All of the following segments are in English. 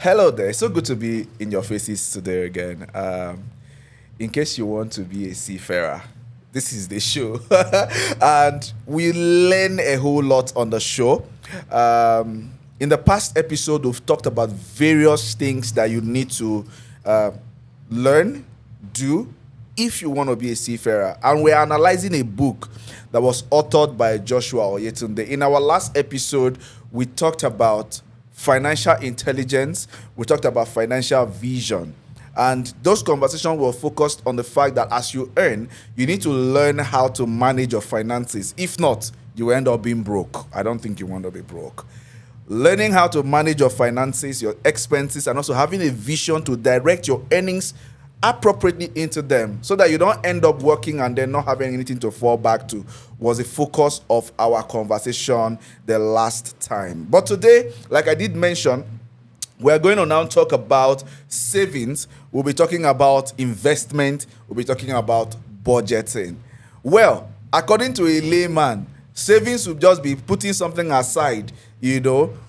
Hello there. So good to be in your faces today again. In case you want to be a seafarer, this is the show. And we learn a whole lot on the show. In the past episode, we've talked about various things that you need to learn, do, if you want to be a seafarer. And we're analyzing a book that was authored by Joshua Oyetunde. In our last episode, we talked about financial intelligence, we talked about financial vision. And those conversations were focused on the fact that as you earn, you need to learn how to manage your finances. If not, you end up being broke. I don't think you want to be broke. Learning how to manage your finances, your expenses, and also having a vision to direct your earnings appropriately into them so that you don't end up working and then not having anything to fall back to was the focus of our conversation the last time. But today, like I did mention, we're going to now talk about savings. We'll be talking about investment. We'll be talking about budgeting. Well, according to a layman, savings will just be putting something aside,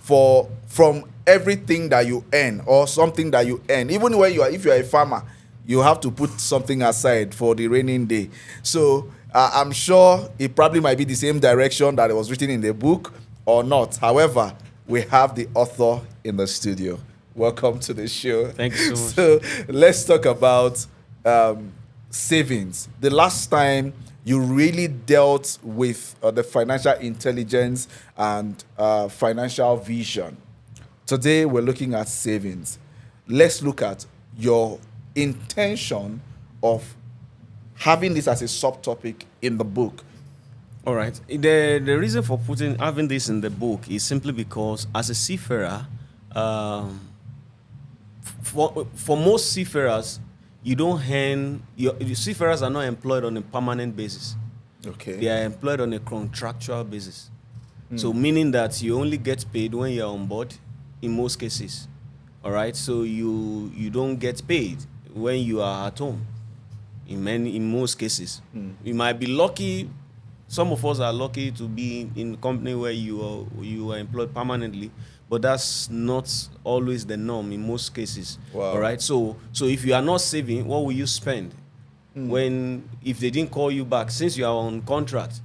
from everything that you earn or something that you earn. Even when if you're a farmer, you have to put something aside for the raining day. So I'm sure it probably might be the same direction that it was written in the book or not. However, we have the author in the studio. Welcome to the show. Thank you so much. So let's talk about savings. The last time you really dealt with the financial intelligence and financial vision. Today we're looking at savings. Let's look at your intention of having this as a subtopic in the book. All right. The reason for having this in the book is simply because as a seafarer, for most seafarers, you don't earn. Your seafarers are not employed on a permanent basis. Okay. They are employed on a contractual basis. So meaning that you only get paid when you're on board, in most cases. All right. So you don't get paid when you are at home. In most cases, you might be lucky. Some of us are lucky to be in a company where you are employed permanently, but that's not always the norm in most cases. Wow. All right. So if you are not saving, what will you spend if they didn't call you back since you are on contract?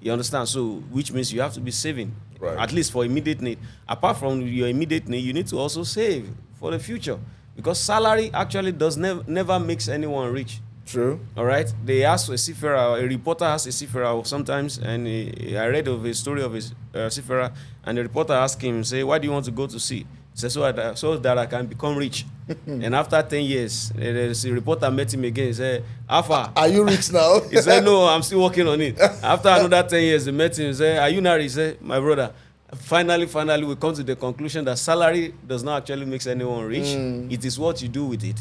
You understand? So which means you have to be saving, right, at least for immediate need. Apart from your immediate need, you need to also save for the future, because salary actually never makes anyone rich. True. All right. They asked a seafarer, a reporter asked a seafarer sometimes, and I read of a story of a seafarer, and the reporter asked him, say, why do you want to go to sea? He said, so that I can become rich. And after 10 years, the reporter met him again. He said, Alpha, are you rich now? He said, no, I'm still working on it. After another 10 years, they met him. He said, are you not rich? He said, my brother, finally, we come to the conclusion that salary does not actually make anyone rich. It is what you do with it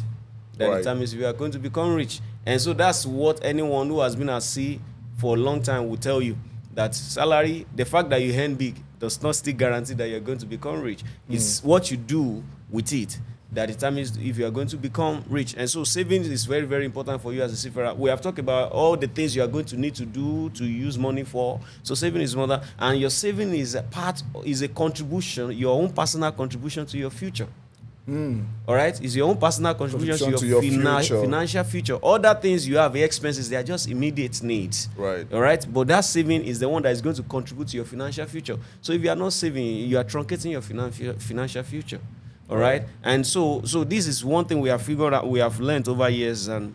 that determines if you are going to become rich. And so that's what anyone who has been at sea for a long time will tell you, that salary, the fact that you earn big, does not still guarantee that you're going to become rich. It's what you do with it that determines if you are going to become rich. And so savings is very, very important for you as a seafarer. We have talked about all the things you are going to need to do to use money for. So saving is more than, and your saving is a contribution, your own personal contribution to your future. All right, it's your own personal contribution to your financial future. Other things you have, the expenses, they are just immediate needs. Right. All right, but that saving is the one that is going to contribute to your financial future. So if you are not saving, you are truncating your financial future. All right, and so this is one thing we have figured out, we have learned over years, and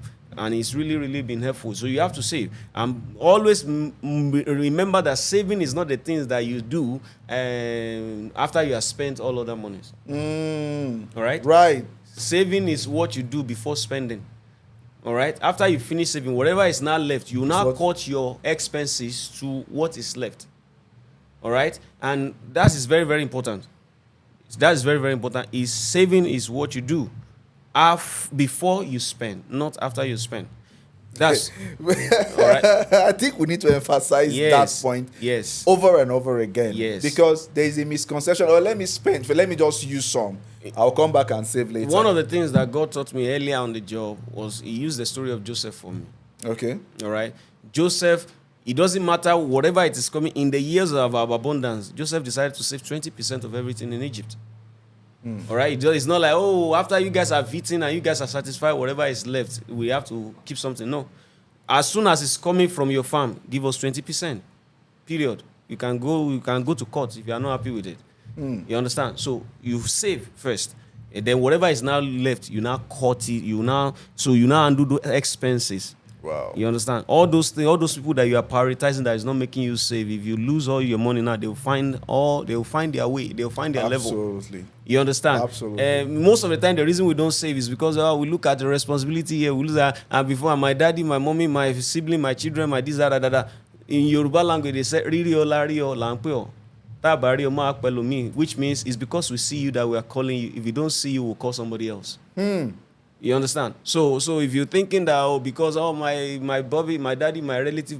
it's really, really been helpful. So you have to save. Always remember that saving is not the things that you do after you have spent all other monies. All right? Right. Saving is what you do before spending. All right? After you finish saving, whatever is now left, you now cut your expenses to what is left. All right? And that is very, very important. That is very, very important. Saving is what you do before you spend, not after you spend. That's all right. I think we need to emphasize that point over and over again. Yes. Because there is a misconception, let me spend, let me just use some. I'll come back and save later. One of the things that God taught me earlier on the job was he used the story of Joseph for me. Okay. All right. Joseph, it doesn't matter whatever it is coming in the years of abundance. Joseph decided to save 20% of everything in Egypt. All right, it's not like, oh, after you guys have eaten and you guys are satisfied, whatever is left, we have to keep something. No, as soon as it's coming from your farm, give us 20%. Period. You can go to court if you are not happy with it. You understand? So you save first, and then whatever is now left, you now cut it. You now undo the expenses. Wow. You understand? All those things, all those people that you are prioritizing that is not making you save. If you lose all your money now, they'll find their way. They'll find their level. Absolutely. You understand? Absolutely. Most of the time, the reason we don't save is because we look at the responsibility here. We lose that. Before my daddy, my mommy, my sibling, my children, my this, that. In Yoruba language, they say "Riri o lari o lampe o." Tabari o ma pelu mi, which means it's because we see you that we are calling you. If we don't see you, we'll call somebody else. You understand? So if you're thinking that because my Bobby, my daddy, my relative,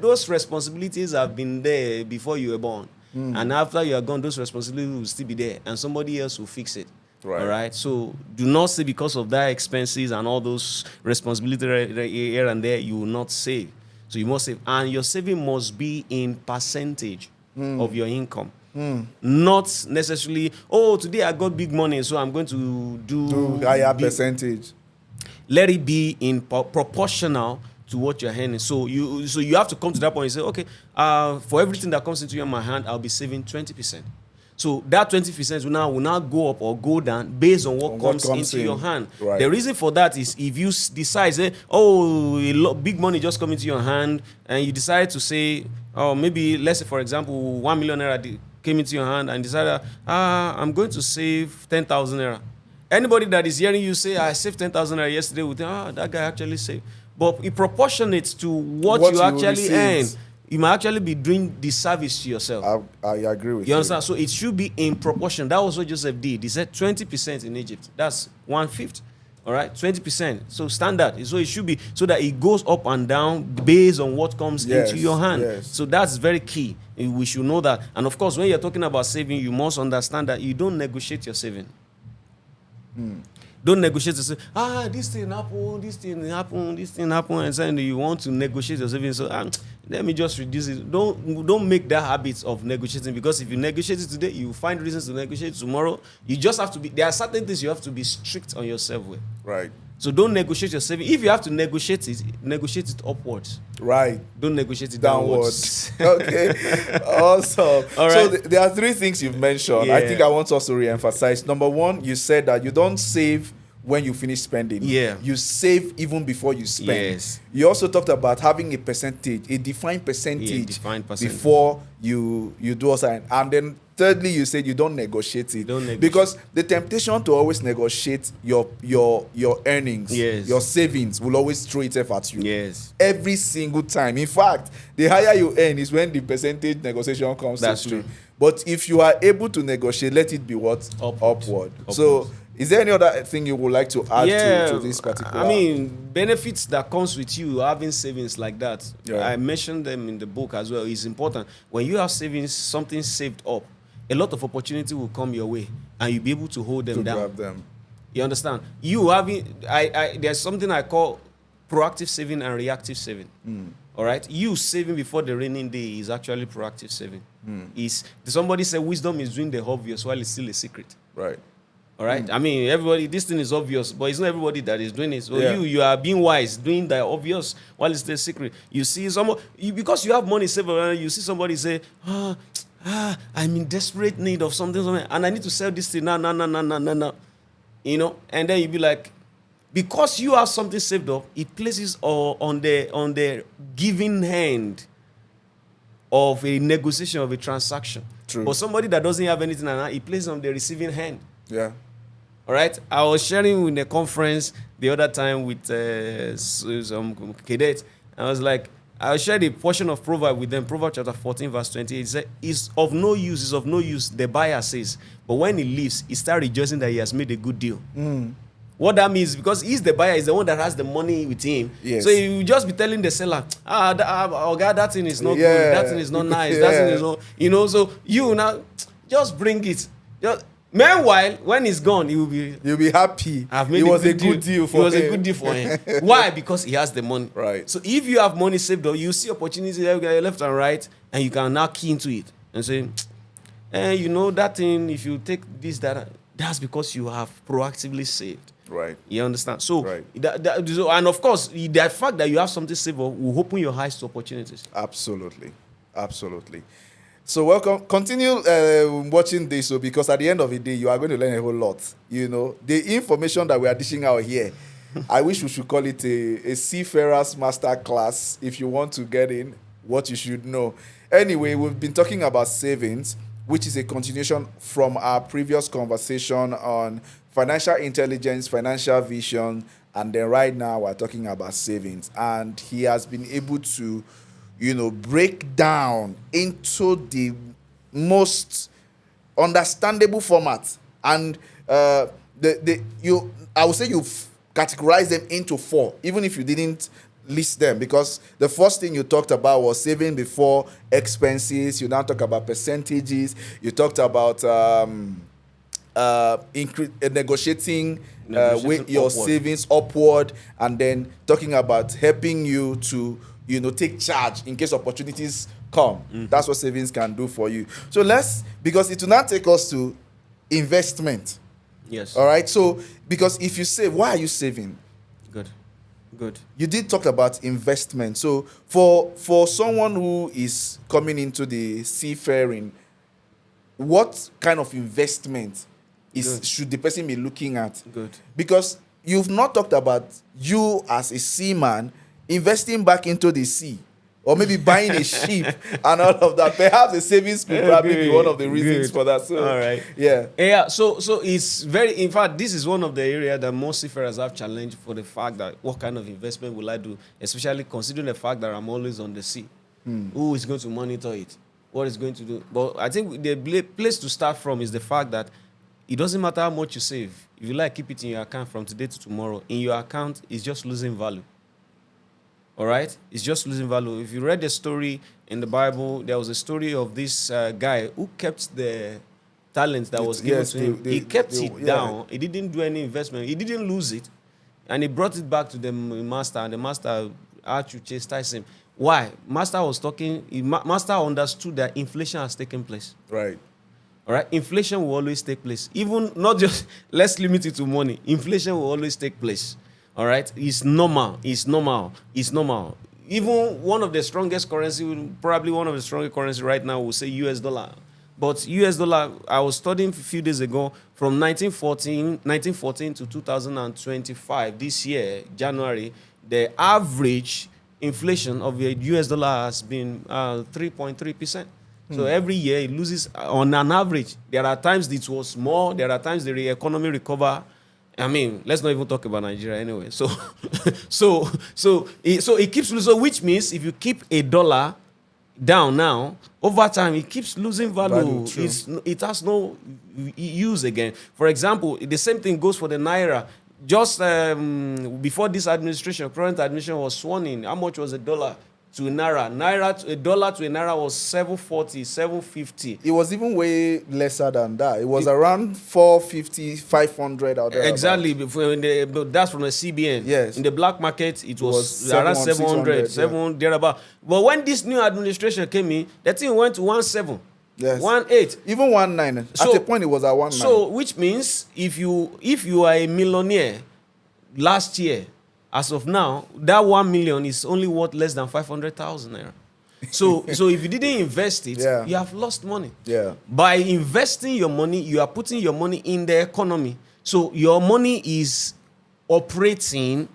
those responsibilities have been there before you were born, and after you are gone, those responsibilities will still be there, and somebody else will fix it. Right. All right. So do not say because of that expenses and all those responsibilities here and there, you will not save. So you must save, and your saving must be in percentage of your income. Not necessarily, today I got big money, so I'm going to do higher percentage. Let it be in proportional to what you're earning. So you have to come to that point and say, okay, for everything that comes into my hand, I'll be saving 20%. So that 20% will now go up or go down based on what comes into your hand. Right. The reason for that is if you decide, big money just come into your hand, and you decide to say, maybe let's say for example, 1 million naira came into your hand and decided, I'm going to save 10,000 naira. Anybody that is hearing you say, I saved 10,000 naira yesterday, will think, that guy actually saved. But it proportionates to what you actually earn. You might actually be doing disservice to yourself. I agree with you. You understand? So it should be in proportion. That was what Joseph did. He said 20% in Egypt. That's 1/5. All right? 20%. So standard. So it should be so that it goes up and down based on what comes into your hand. Yes. So that's very key. We should know that. And of course, when you're talking about saving, you must understand that you don't negotiate your saving. Don't negotiate to say, this thing happened, and then you want to negotiate your savings. So let me just reduce it. Don't make that habit of negotiating, because if you negotiate it today, you find reasons to negotiate tomorrow. You just have to be. There are certain things you have to be strict on yourself with. Right. So don't negotiate your saving. If you have to negotiate it upwards. Right. Don't negotiate it downwards. Okay. Awesome. All right. So there are 3 things you've mentioned. Yeah. I think I want us to re-emphasize. Number 1, you said that you don't save when you finish spending. Yeah. You save even before you spend. Yes. You also talked about having a percentage, a defined percentage, before you do something. And then thirdly, you said you don't negotiate it. Because the temptation to always negotiate your earnings, your savings, will always throw itself at you. Yes. Every single time. In fact, the higher you earn is when the percentage negotiation comes. That's true. But if you are able to negotiate, let it be what? Upward. So is there any other thing you would like to add to this particular? I mean, benefits that comes with you having savings like that. Yeah. I mentioned them in the book as well. It's important. When you have savings, something saved up, a lot of opportunity will come your way, and you'll be able to hold them down. Grab them. You understand? You having, there's something I call proactive saving and reactive saving. All right? You saving before the raining day is actually proactive saving. Somebody said wisdom is doing the obvious while it's still a secret. Right. All right. I mean, everybody, this thing is obvious, but it's not everybody that is doing it. So you are being wise, doing the obvious while it's the secret. You see because you have money saved, you see somebody say, I'm in desperate need of something, and I need to sell this thing now. You know, and then you be like, because you have something saved up, it places on the giving hand of a negotiation of a transaction. True. But somebody that doesn't have anything, it places on the receiving hand. Yeah. All right. I was sharing in a conference the other time with some cadets. I was like, I shared a portion of Proverbs with them. Proverbs chapter 14, verse 28. It said, "It's of no use, the buyer says. But when he leaves, he starts rejoicing that he has made a good deal." What that means, because he's the buyer, he's the one that has the money with him. Yes. So you just be telling the seller, that thing is not good, that thing is not nice, that thing is not, so you now just bring it. Meanwhile, when he's gone, you'll be happy. It was a good deal for him. Why? Because he has the money. Right. So if you have money saved up, you see opportunity left and right, and you can now key into it and say, and you know that thing, if you take this, that's because you have proactively saved. Right. You understand? So, Right. And of course, the fact that you have something saved will open your eyes to opportunities. Absolutely. Absolutely. So welcome. Continue watching this, so because at the end of the day, you are going to learn a whole lot. You know, the information that we are dishing out here, I wish we should call it a Seafarers Master Class. If you want to get in, what you should know. Anyway, we've been talking about savings, which is a continuation from our previous conversation on financial intelligence, financial vision, and then right now we're talking about savings. And he has been able to, you know, break down into the most understandable format. And I would say you've categorized them into 4, even if you didn't list them, because the first thing you talked about was saving before expenses. You now talk about percentages. You talked about negotiating with your upward. savings upward, and then talking about helping you to, you know, take charge in case opportunities come. That's what savings can do for you. So because it will not take us to investment. Yes. All right. So because if you save, why are you saving? Good. You did talk about investment. So for someone who is coming into the seafaring, what kind of investment should the person be looking at? Good. Because you've not talked about you as a seaman investing back into the sea, or maybe buying a ship and all of that. Perhaps the savings could probably be one of the reasons for that. So, all right. Yeah. Yeah. So it's in fact, this is one of the areas that most seafarers have challenged for the fact that what kind of investment will I do, especially considering the fact that I'm always on the sea. Who is going to monitor it? What is going to do? But I think the place to start from is the fact that it doesn't matter how much you save. If you like, keep it in your account from today to tomorrow. In your account, it's just losing value. All right? It's just losing value. If you read the story in the Bible, there was a story of this guy who kept the talent that was given to him. He kept it down. He didn't do any investment. He didn't lose it. And he brought it back to the master, and the master had to chastise him. Why? Master understood that inflation has taken place. Right. All right? Inflation will always take place. Even not just, let's limit it to money. Inflation will always take place. All right? It's normal. Even one of the strongest currency, probably one of the strongest currency right now, will say US dollar. But US dollar, I was studying a few days ago, from 1914 to 2025, this year, January, the average inflation of the US dollar has been 3.3%. So every year it loses on an average. There are times it was more. There are times the economy recover. I mean, let's not even talk about Nigeria anyway. So it keeps losing. So which means if you keep $1 down now, over time it keeps losing value. It has no use again. For example, the same thing goes for the naira. Just before this administration, current administration was sworn in, how much was $1 to a naira? $1 to a naira was 740, 750. It was even way lesser than that. It was around 450, 500 out there. Exactly. But that's from the CBN. Yes. In the black market, it was around 700, 700 thereabout. But when this new administration came in, the thing went to 17. Yes. 18. Even 19. At a point, it was at 19. So, which means if you are a millionaire last year, as of now, that 1 million is only worth less than 500,000 naira. So if you didn't invest it, you have lost money. Yeah. By investing your money, you are putting your money in the economy. So your money is operating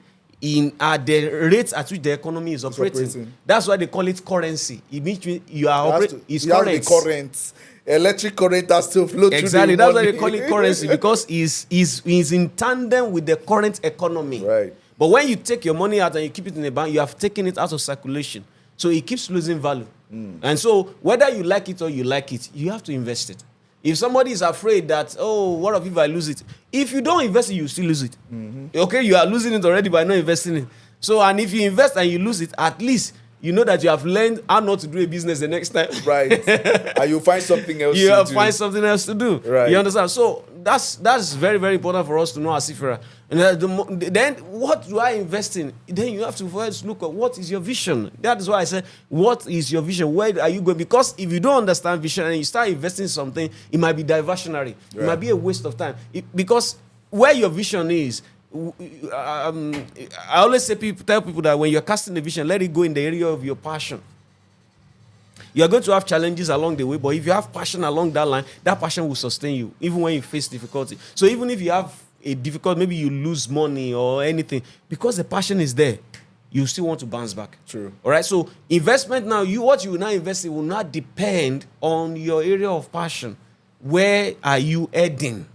at the rate at which the economy is operating. That's why they call it currency. It means you are operating. It's current. Electric current has to flow through the Exactly. That's why money. they call it currency, because it's in tandem with the current economy. Right. But when you take your money out and you keep it in the bank, you have taken it out of circulation. So it keeps losing value. And so whether you like it or you like it, you have to invest it. If somebody is afraid that, what if I lose it? If you don't invest it, you still lose it. Okay, you are losing it already by not investing it. So, and if you invest and you lose it, at least you know that you have learned how not to do a business the next time. Right. And you'll find something else you to do. find something else to do. Right. You understand? So that's very, very important for us to know as seafarer. And then what do I invest in? Then you have to first look at what is your vision. That is why I said, what is your vision? Where are you going? Because if you don't understand vision and you start investing in something, it might be diversionary. It might be a waste of time. Because where your vision is, I always tell people that when you're casting a vision, let it go in the area of your passion. You're going to have challenges along the way, but if you have passion along that line, that passion will sustain you, even when you face difficulty. So even if you have a difficult, maybe you lose money or anything, because the passion is there, you still want to bounce back. True. All right. So investment now, what you will now invest in will not depend on your area of passion. Where are you heading?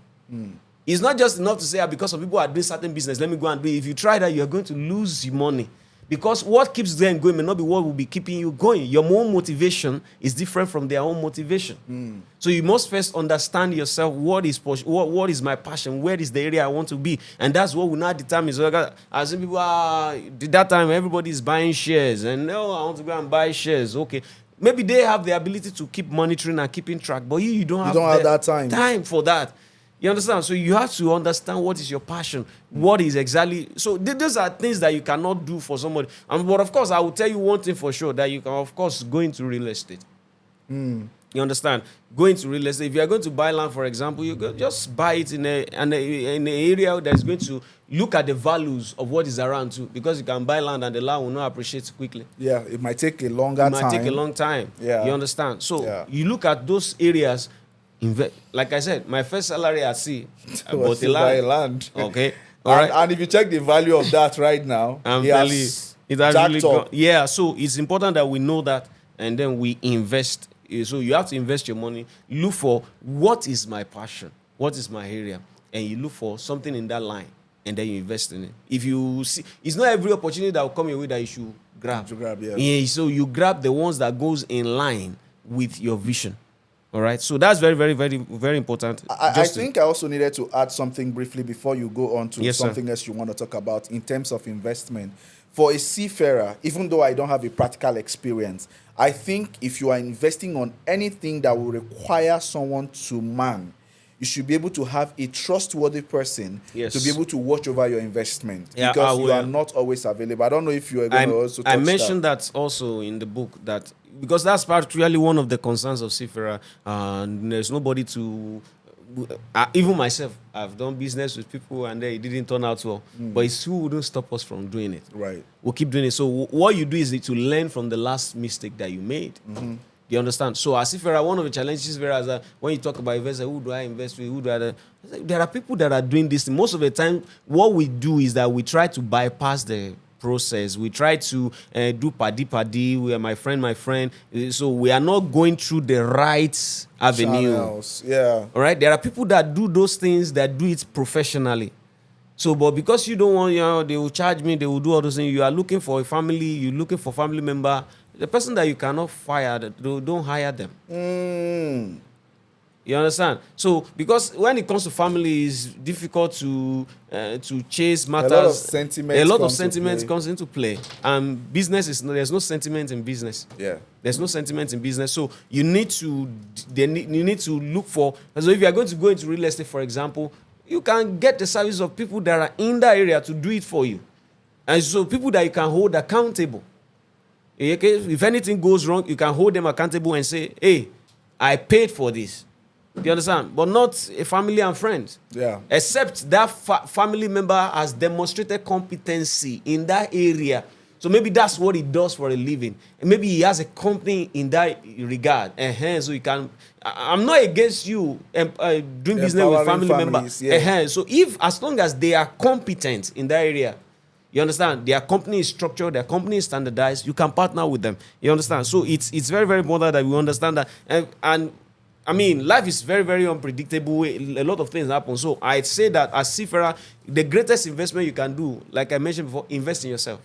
It's not just enough to say, because some people are doing certain business, let me go and do it. If you try that, you're going to lose your money. Because what keeps them going may not be what will be keeping you going. Your own motivation is different from their own motivation. So you must first understand yourself, what is my passion? Where is the area I want to be? And that's what will not determine. So as people that time, everybody is buying shares. And I want to go and buy shares. Okay. Maybe they have the ability to keep monitoring and keeping track, but you don't have that time for that. You understand? So you have to understand what is your passion. What is exactly... So these are things that you cannot do for somebody. But of course, I will tell you one thing for sure, that you can, of course, go into real estate. You understand? Go into real estate. If you are going to buy land, for example, you just buy it in an area that is going to look at the values of what is around too. Because you can buy land and the land will not appreciate quickly. Yeah, it might take a longer time. It might take a long time. Yeah. You understand? So you look at those areas... Like I said, my first salary at sea, I bought a land. Okay. All right. And if you check the value of that right now, it has really gone. Yeah, so it's important that we know that and then we invest. So you have to invest your money. Look for what is my passion, what is my area, and you look for something in that line, and then you invest in it. If you see, it's not every opportunity that will come your way that you should grab. So you grab the ones that goes in line with your vision. All right, so that's very, very, very, very important. I think I also needed to add something briefly before you go on to something else you want to talk about in terms of investment. For a seafarer, even though I don't have a practical experience, I think if you are investing on anything that will require someone to man, you should be able to have a trustworthy person to be able to watch over your investment, because you are not always available. I don't know if you are going to also touch I mentioned that also in the book, that because that's particularly one of the concerns of seafarer. There's nobody to... even myself, I've done business with people and it didn't turn out well. But it still wouldn't stop us from doing it. Right. We'll keep doing it. So what you do is to learn from the last mistake that you made. You understand? So as seafarer, one of the challenges is that when you talk about investors, who do I invest with? Who do I... There are people that are doing this. Most of the time, what we do is that we try to bypass the process. We try to do paddy. We are my friend. So we are not going through the right avenue. Channels. Yeah. All right. There are people that do those things, that do it professionally. So, but because you don't want, they will charge me, they will do all those things. You are looking for a family, you're looking for family member. The person that you cannot fire, don't hire them. You understand? So, because when it comes to family, it's difficult to chase matters. A lot of sentiment comes into play. And business there's no sentiment in business. Yeah. There's no sentiment in business. So you need to look for. So if you are going to go into real estate, for example, you can get the service of people that are in that area to do it for you. And so people that you can hold accountable. Okay? If anything goes wrong, you can hold them accountable and say, hey, I paid for this. Do you understand? But not a family and friends. Yeah. Except that family member has demonstrated competency in that area. So maybe that's what he does for a living. And maybe he has a company in that regard. So you can... I'm not against you doing business with family members. Yeah. So as long as they are competent in that area, you understand? Their company is structured, their company is standardized, you can partner with them. You understand? So it's very, very important that we understand that. And I mean, life is very, very unpredictable. A lot of things happen. So I'd say that as seafarer, the greatest investment you can do, like I mentioned before, invest in yourself.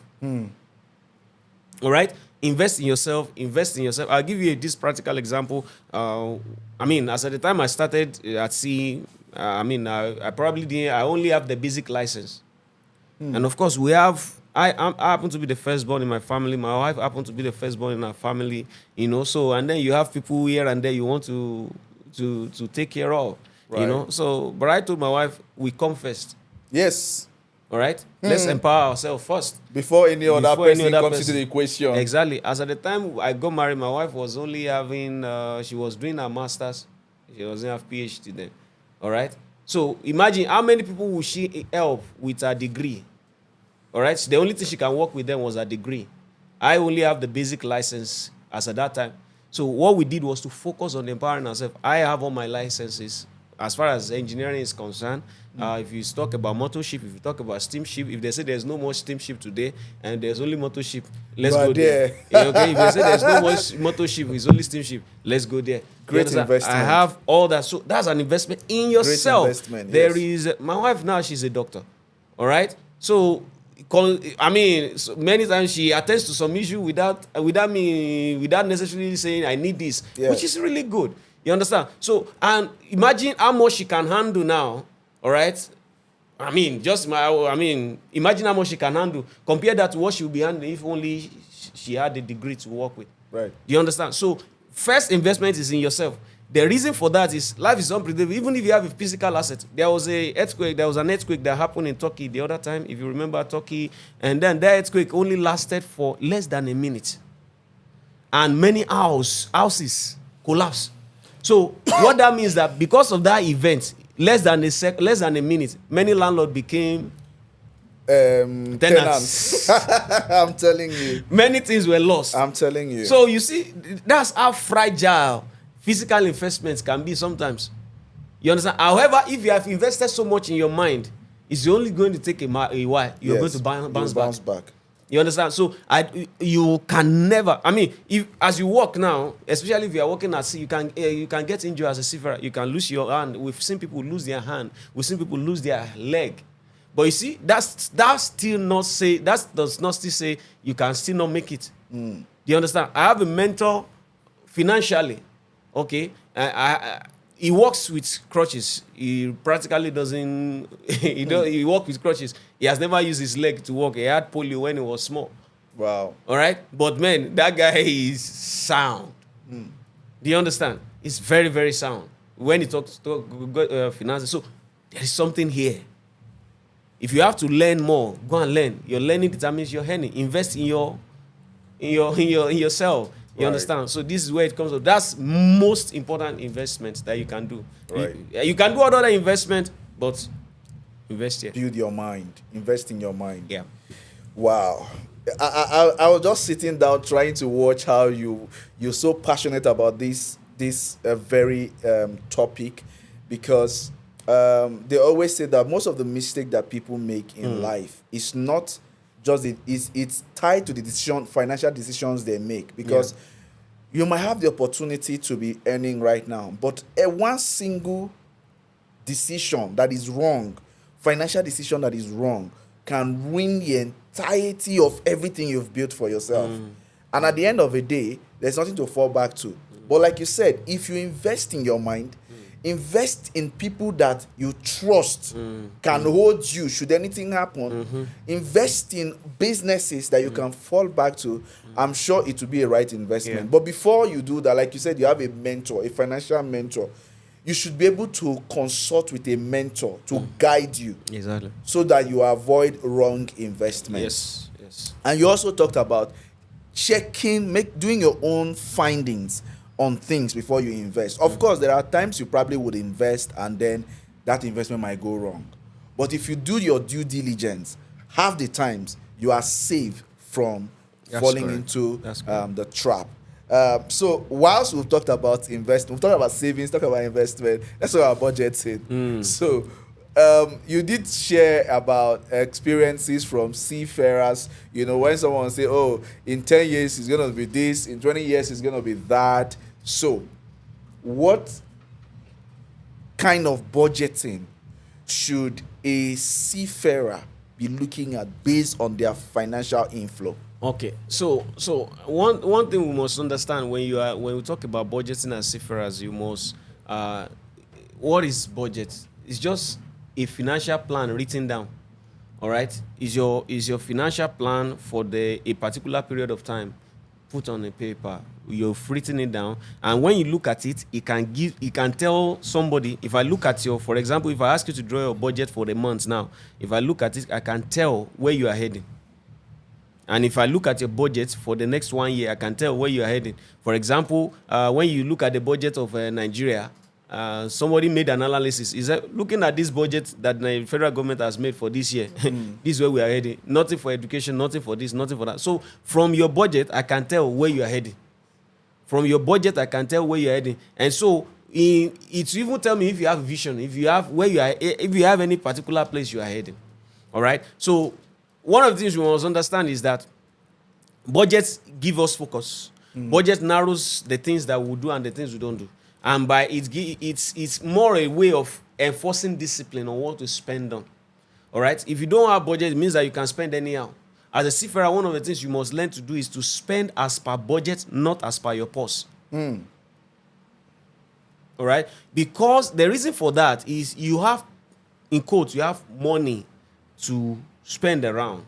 All right? Invest in yourself. I'll give you this practical example. As at the time I started at sea, I probably didn't, I only have the basic license. And of course, I happen to be the firstborn in my family. My wife happened to be the firstborn in our family, So, and then you have people here and there you want to take care of. You know, so, but I told my wife, we come first. Yes. All right? Let's empower ourselves first. Before any other Before any person other comes person. into the equation. Exactly. As at the time I got married, my wife was only having, she was doing her master's. She doesn't have PhD then. All right? So imagine how many people will she help with her degree? All right? So the only thing she can work with them was her degree. I only have the basic license as at that time. So what we did was to focus on empowering ourselves. I have all my licenses. As far as engineering is concerned, if you talk about motor ship, if you talk about steamship, if they say there's no more steamship today and there's only motor ship, let's go there. Yeah, okay, if they say there's no more motor ship, it's only steamship, let's go there. Great investment. I have all that. So that's an investment in yourself. Great investment, There yes. is my wife now, she's a doctor. All right? So I mean, so many times she attends to some issue without necessarily saying I need this, Yeah. which is really good. You understand? So, and imagine how much she can handle now. All right. Imagine how much she can handle. Compare that to what she would be handling if only she had a degree to work with. Right. Do you understand? So, first investment is in yourself. The reason for that is life is unpredictable. Even if you have a physical asset, there was an earthquake that happened in Turkey the other time, if you remember Turkey, and then that earthquake only lasted for less than a minute. And many houses collapsed. So what that means that because of that event, less than a minute, many landlords became tenants. I'm telling you. Many things were lost. I'm telling you. So you see, that's how fragile physical investments can be sometimes. You understand? However, if you have invested so much in your mind, it's only going to take a while. You're going to bounce back. You understand? So you can never. I mean, if as you walk now, especially if you are walking at sea, you can get injured as a seafarer. You can lose your hand. We've seen people lose their hand. We've seen people lose their leg. But you see, that does not still say you can still not make it. Do you understand? I have a mentor financially. Okay, he works with crutches. He practically doesn't. He works with crutches. He has never used his leg to walk. He had polio when he was small. Wow. All right, but man, that guy is sound. Do you understand? He's very, very sound when he talks finances. So there is something here. If you have to learn more, go and learn. Your learning determines your earning. Invest in yourself. You Right. understand? So this is where it comes up. That's most important investment that you can do. Right. You can do other investment, but invest here. Build your mind. Invest in your mind. Yeah. Wow. I was just sitting down trying to watch how you're so passionate about this very topic, because they always say that most of the mistake that people make in life is not just it's tied to the financial decisions they make, because you might have the opportunity to be earning right now, but one single decision that is wrong, financial decision that is wrong, can ruin the entirety of everything you've built for yourself. And at the end of the day, there's nothing to fall back to. But like you said, if you invest in your mind, invest in people that you trust can hold you should anything happen. Invest in businesses that you can fall back to. I'm sure it will be a right investment. Yeah. But before you do that, like you said, you have a mentor, a financial mentor. You should be able to consult with a mentor to guide you, Exactly. so that you avoid wrong investments. Yes. And you also talked about doing your own findings on things before you invest. Of course, there are times you probably would invest and then that investment might go wrong. But if you do your due diligence, half the times you are safe from falling into the trap. So whilst we've talked about investment, we've talked about savings, talked about investment, let's talk about budgeting. So you did share about experiences from seafarers. You know, when someone say, oh, in 10 years it's going to be this, in 20 years it's going to be that. So what kind of budgeting should a seafarer be looking at based on their financial inflow? Okay, so one thing we must understand when we talk about budgeting as seafarers, you must what is budget? It's just a financial plan written down. All right, is your financial plan for a particular period of time. put on a paper. You've written it down, and when you look at it, it can tell somebody. If I look at for example, if I ask you to draw your budget for the month now, if I look at it, I can tell where you are heading. And if I look at your budget for the next 1 year, I can tell where you are heading. For example, when you look at the budget of Nigeria, somebody made an analysis. Is that looking at this budget that the federal government has made for this year, this is where we are heading. Nothing for education, nothing for this, nothing for that. So from your budget, I can tell where you are heading. From your budget, I can tell where you are heading. And so it even tell me if you have vision, if you have where you are, if you have any particular place you are heading. All right. So one of the things we must understand is that budgets give us focus. Budget narrows the things that we do and the things we don't do. And by it's more a way of enforcing discipline on what to spend on. All right? If you don't have budget, it means that you can spend anyhow. As a seafarer, one of the things you must learn to do is to spend as per budget, not as per your purse. All right? Because the reason for that is you have, in quotes, you have money to spend around.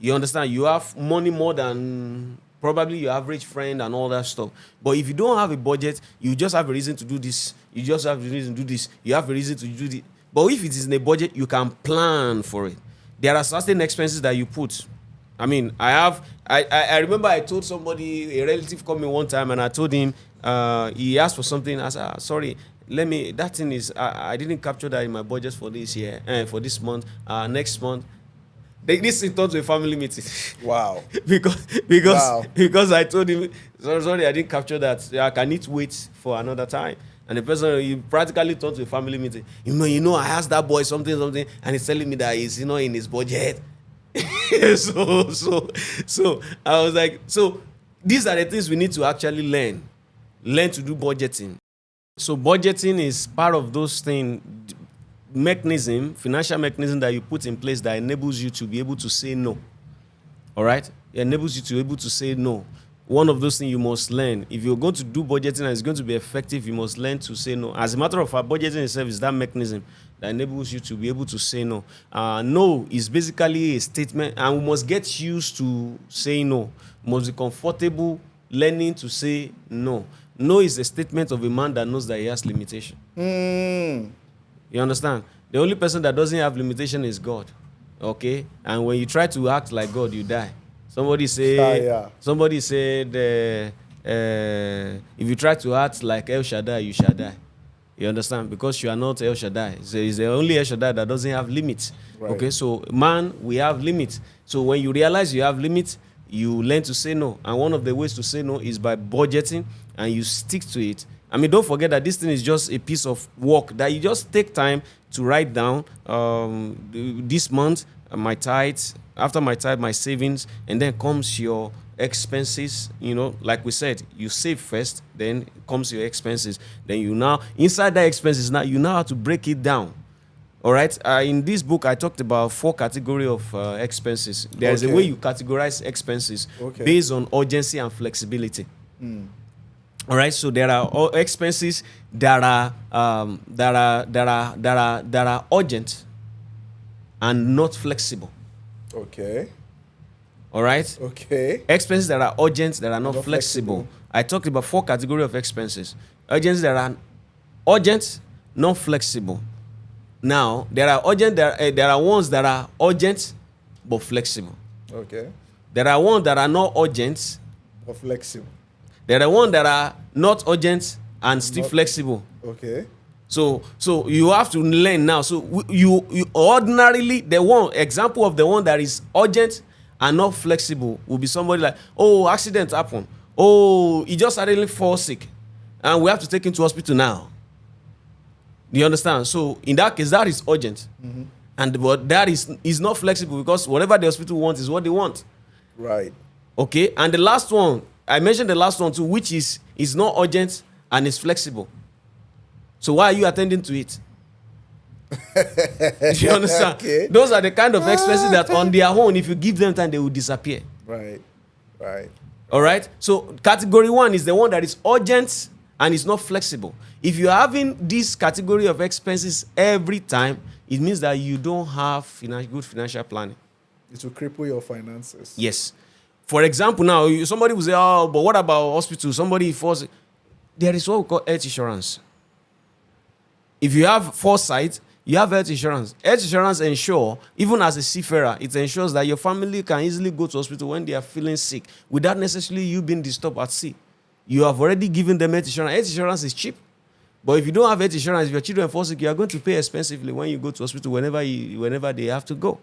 You understand? You have money more than probably your average friend and all that stuff. But if you don't have a budget, you just have a reason to do this. You just have a reason to do this. You have a reason to do this. But if it is in a budget, you can plan for it. There are certain expenses that you put. I mean, I remember I told somebody, a relative called me one time, and I told him, he asked for something. I said, sorry, that thing is, I didn't capture that in my budget for this year, for this month, next month. This is turned to a family meeting. Wow. because I told him, sorry, I didn't capture that. Can it wait for another time? And the person, he practically turned to a family meeting. You know, I asked that boy something, and he's telling me that he's, in his budget. so I was like, so these are the things we need to actually learn to do budgeting. So budgeting is part of those things, financial mechanism that you put in place that enables you to be able to say no. All right? It enables you to be able to say no. One of those things you must learn. If you're going to do budgeting and it's going to be effective, you must learn to say no. As a matter of fact, budgeting itself is that mechanism that enables you to be able to say no. No is basically a statement, and we must get used to saying no. We must be comfortable learning to say no. No is a statement of a man that knows that he has limitation. You understand? The only person that doesn't have limitation is God. Okay? And when you try to act like God, you die. Somebody said, if you try to act like El Shaddai, you shall die. You understand? Because you are not El Shaddai. So it's the only El Shaddai that doesn't have limits. Right. Okay, so man, we have limits. So when you realize you have limits, you learn to say no. And one of the ways to say no is by budgeting, and you stick to it. I mean, don't forget that this thing is just a piece of work that you just take time to write down. This month, my tithes, after my tithe, my savings, and then comes your expenses. Like we said, you save first, then comes your expenses. Then inside that expenses, now you know how to break it down. All right. In this book, I talked about 4 categories of expenses. There's a way you categorize expenses based on urgency and flexibility. All right. So there are expenses that are urgent and not flexible. Okay. All right. Okay. Expenses that are urgent that are not flexible. I talked about 4 categories of expenses. Urgent that are urgent, not flexible. Now there are urgent. There are ones that are urgent but flexible. Okay. There are ones that are not urgent but flexible. There are ones that are not urgent and still flexible. Okay. So you have to learn now. So you ordinarily, the one example of the one that is urgent and not flexible will be somebody like, oh, accident happened. Oh, he just suddenly fall sick, and we have to take him to hospital now. Do you understand? So in that case, that is urgent, but that is not flexible, because whatever the hospital wants is what they want. Right. Okay. And the last one, I mentioned the last one too, which is not urgent and is flexible. So why are you attending to it? Do you understand? Okay. Those are the kind of expenses that on their own, if you give them time, they will disappear. Right. Right. All right. So category 1 is the one that is urgent and is not flexible. If you're having this category of expenses every time, it means that you don't have good financial planning. It will cripple your finances. Yes. For example, now somebody will say, "Oh, but what about hospital?" Somebody falls. There is what we call health insurance. If you have foresight, you have health insurance. Health insurance ensure, even as a seafarer, it ensures that your family can easily go to hospital when they are feeling sick without necessarily you being disturbed at sea. You have already given them health insurance. Health insurance is cheap. But if you don't have health insurance, if your children fall sick, you are going to pay expensively when you go to hospital whenever they have to go.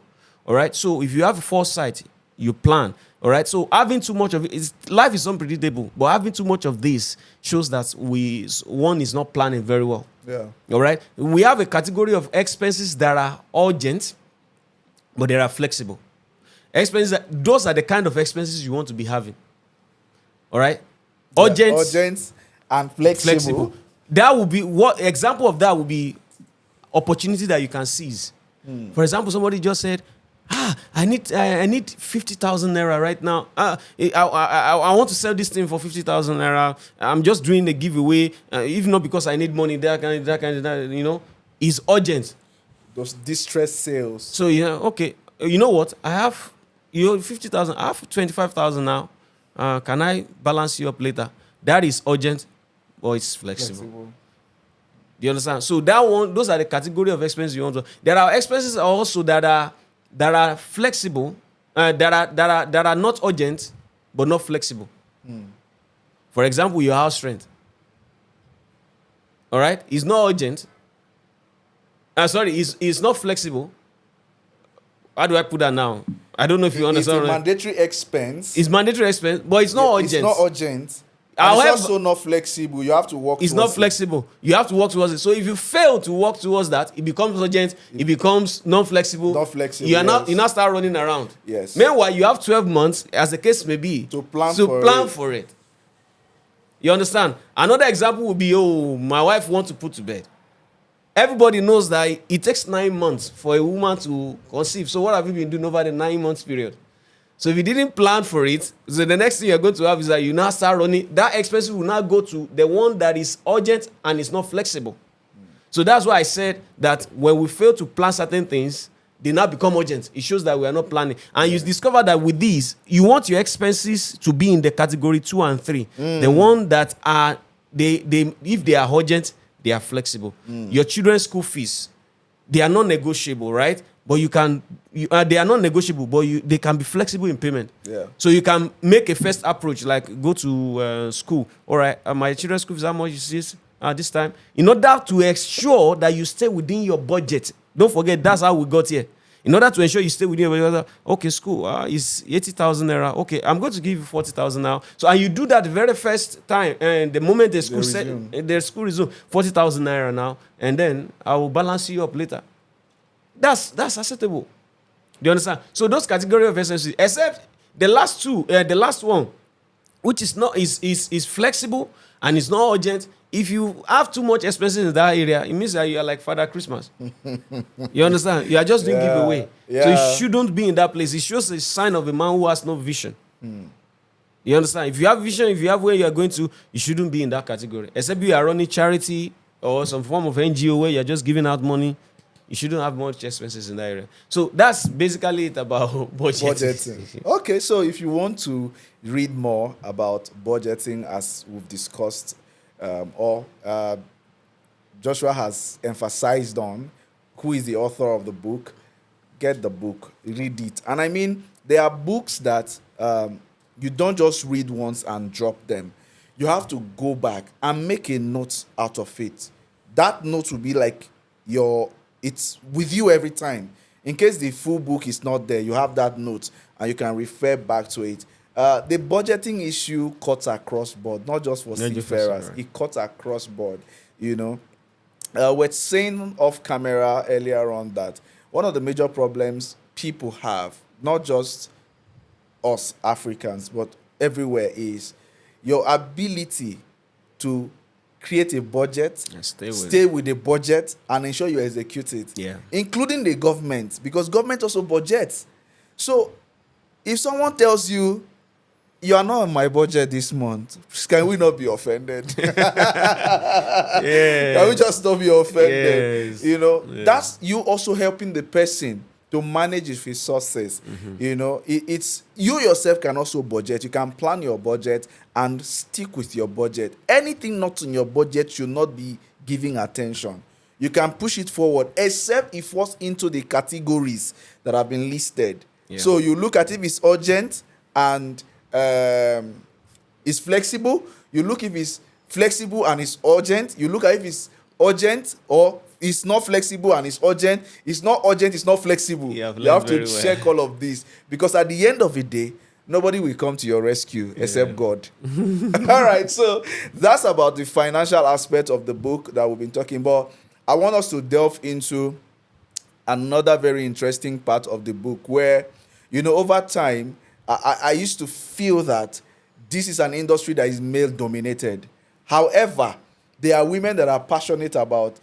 All right. So if you have foresight, you plan. All right. So having too much of it, life is unpredictable. But having too much of this shows that one is not planning very well. Yeah. All right. We have a category of expenses that are urgent, but they are flexible. Those are the kind of expenses you want to be having. All right. Urgent and flexible. That would be what example of that would be opportunity that you can seize. For example, somebody just said, I need 50,000 naira right now. I want to sell this thing for 50,000 naira. I'm just doing a giveaway, if not because I need money. That is urgent. Those distress sales. So okay. You know what? I have 50,000. I have 25,000 now. Can I balance you up later? That is urgent, or it's flexible. Do you understand? So those are the category of expenses you want to. There are expenses also that are flexible, that are not urgent, but not flexible. For example, your house rent. All right, it's not urgent. It's not flexible. How do I put that now? I don't know if you understand. It's a mandatory expense. It's mandatory expense, but it's not urgent. It's not urgent. However, it's also not flexible. You have to work. It's not flexible. You have to work towards it. So if you fail to work towards that, it becomes urgent. It becomes non-flexible. Not flexible. You now start running around. Yes. Meanwhile, you have 12 months, as the case may be, to plan for it. You understand? Another example would be, my wife wants to put to bed. Everybody knows that it takes 9 months for a woman to conceive. So what have you been doing over the 9 months period? So if you didn't plan for it, so the next thing you're going to have is that you now start running. That expense will now go to the one that is urgent and is not flexible. So that's why I said that when we fail to plan certain things, they now become urgent. It shows that we are not planning. And you discover that with these, you want your expenses to be in the category 2 and 3. The one that are, if they are urgent, they are flexible. Your children's school fees, they are not negotiable, right? But they are not negotiable, but they can be flexible in payment. Yeah. So you can make a first approach, like go to school. All right, my children's school fees, how much is this this time? In order to ensure that you stay within your budget. Don't forget, that's how we got here. In order to ensure you stay within your budget, okay, school is 80,000 naira. Okay, I'm going to give you 40,000 now. So, and you do that the very first time, and the moment the school resume 40,000 naira now, and then I will balance you up later. That's acceptable. Do you understand? So those category of expenses, except the last one, which is not is flexible and it's not urgent. If you have too much expenses in that area, it means that you are like Father Christmas. You understand? You are just doing giveaway. Yeah. So you shouldn't be in that place. It shows a sign of a man who has no vision. You understand? If you have vision, if you have where you are going to, you shouldn't be in that category. Except you are running charity or some form of NGO where you are just giving out money. You shouldn't have much expenses in that area. So that's basically it about budgeting. Okay, so if you want to read more about budgeting, as we've discussed, or Joshua has emphasized on, who is the author of the book, get the book, read it. And I mean, there are books that you don't just read once and drop them. You have to go back and make a note out of it. That note will be like it's with you every time. In case the full book is not there, you have that note and you can refer back to it. The budgeting issue cuts across board, not just for seafarers. It cuts across board, We're saying off camera earlier on that one of the major problems people have, not just us Africans, but everywhere, is your ability to create a budget, stay with the budget, and ensure you execute it. Yeah. Including the government, because government also budgets. So if someone tells you, you are not on my budget this month, can we not be offended? Yeah. Can we just not be offended? Yes. That's you also helping the person to manage his resources. You know, it's you yourself can also budget. You can plan your budget and stick with your budget. Anything not in your budget should not be giving attention. You can push it forward, except it falls into the categories that have been listed. Yeah. So you look at if it's urgent and it's flexible. You look if it's flexible and it's urgent. You look at if it's urgent or it's not flexible and it's urgent. It's not urgent, it's not flexible. You have to check all of this, because at the end of the day, nobody will come to your rescue except God. All right, so that's about the financial aspect of the book that we've been talking about. I want us to delve into another very interesting part of the book where, you know, over time, I used to feel that this is an industry that is male dominated. However, there are women that are passionate about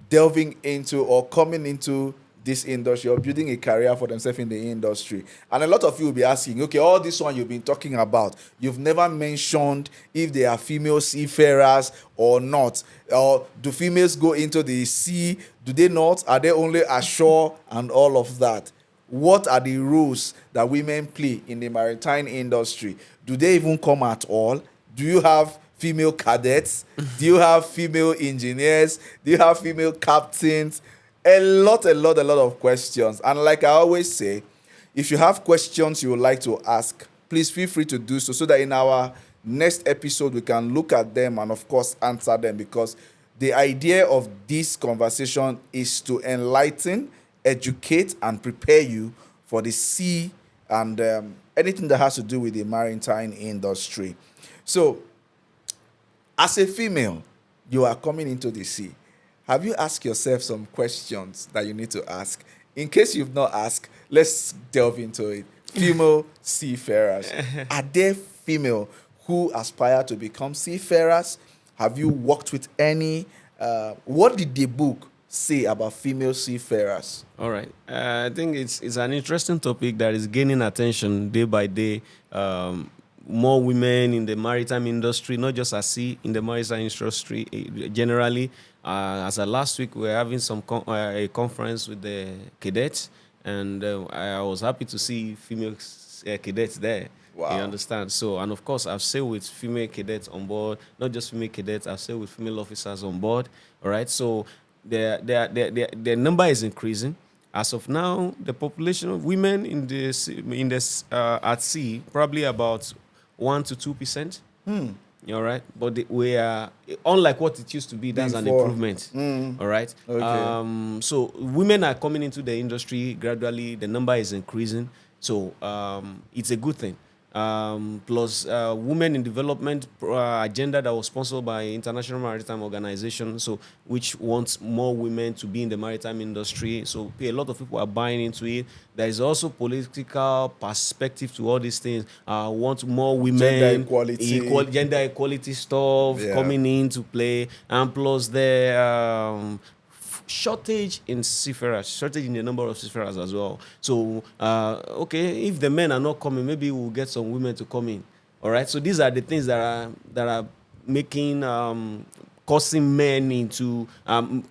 delving into or coming into this industry or building a career for themselves in the industry. And a lot of you will be asking, okay, all this one you've been talking about, you've never mentioned if they are female seafarers or not. Or do females go into the sea? Do they not? Are they only ashore and all of that? What are the roles that women play in the maritime industry? Do they even come at all? Do you have female cadets? Do you have female engineers? Do you have female captains? A lot of questions. And like I always say, if you have questions you would like to ask, please feel free to do so that in our next episode we can look at them and of course answer them, because the idea of this conversation is to enlighten, educate, and prepare you for the sea and anything that has to do with the maritime industry. So, as a female, you are coming into the sea. Have you asked yourself some questions that you need to ask? In case you've not asked, let's delve into it. Female seafarers. Are there female who aspire to become seafarers? Have you worked with any? What did the book say about female seafarers? All right. I think it's an interesting topic that is gaining attention day by day. More women in the maritime industry, not just at sea, in the maritime industry generally. As of last week, we were having a conference with the cadets, and I was happy to see female cadets there. Wow. You understand? So, and of course, I've sailed with female cadets on board, not just female cadets, I've sailed with female officers on board. All right. So, the number is increasing. As of now, the population of women at sea probably about 1 to 2%. All right, but we are unlike what it used to be. That's an improvement. All right. Okay. So women are coming into the industry gradually. The number is increasing. So it's a good thing. Plus women in development agenda that was sponsored by International Maritime Organization, so which wants more women to be in the maritime industry. So a lot of people are buying into it. There is also political perspective to all these things. Want more women, gender equality stuff coming into play, and plus the shortage in seafarers, shortage in the number of seafarers as well. So, okay, if the men are not coming, maybe we'll get some women to come in. All right. So these are the things that are making causing men into